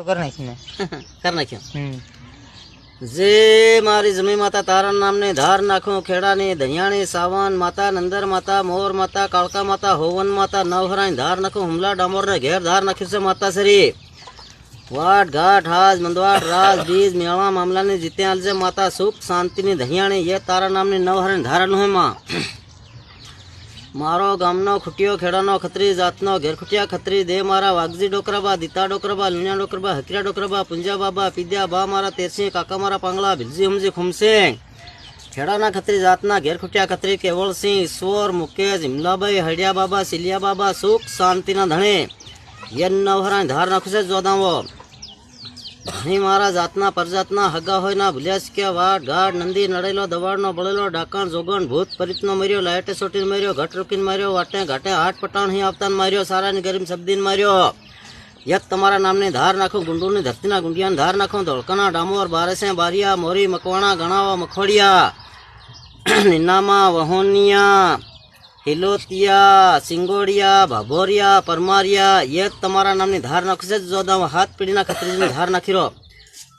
कर नाख्यो जे मारी जमी माता तारा नाम ने धार नाखो खेड़ा ने धनियाणी सावन माता नंदर माता मोर माता कालका माता होवन माता नवहराई धार नाखो हुमला डामोर ने घेर धार नाख्यो से माता सरी वाट घाट हाज मंदवाट राज बीज मेवा मामला ने जीते आलजे माता सुख शांति ने धनियाणी ये तारा नाम ने नवहराई धारण है मां मारो गामनो खुटियो खेड़ानो खत्री जातनो घेर खुटिया खत्री दे मारा वागजी डोकराबा दीता डोकराबा लुनिया डोकराबा हकीरा डोकराबा पुंजा बाबा पिद्या बा मारा तेरसी काका मारा पांगला भिलजी हमजी खुमसिंग खेड़ाना खत्री जातना घेर खुटिया खत्री केवल सिंह ईश्वर मुकेश हिमलाबाई हड़िया बाबा सिलिया बाबा सुख शांति ना धणे ये नवहरा धार नाखुसे जोदावो धणी मारा जातना परजातना हगा होय ना भूलिया शिक्या वाट घाट नंदी नड़ेलो दवाड़नो बळेलो डाकण जोगण भूत परितनो मर्यो लाइटे सोटीन मर्यो घट रोकीन मर्यो वाटे घाटे हाट पटाण ही आवतान मार्यो सारा ने गरीम शब्दीन मार्यो यक तमारा नामने धार नाखो गुंडू ने धरतीना गुंडियान धार नाखो धोळकना डामोर बारसे बारिया मोरी मकवाणा गणावा मखोड़िया निन्नामा वहोनिया हिलोतिया सिंगोड़िया भाभोरिया परमारिया ये तमारा नामनी धार नाखसे जोदा हाथ पीढ़ीना खतरीनी धार नाखीरो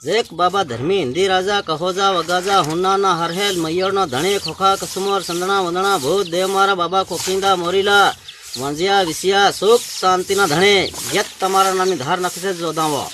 जेक बाबा धर्मी हिंदी राजा कहोजा वगाजा हुन्नाना हरहेल मय्योरनो धणे खोखा कसुमोर संदना वंदना भूत देव मारा बाबा खोखिंदा मोरीला वंजिया विसिया सुख शांतिना धणे ये तमारा नामनी धार नाखसे जोदावो।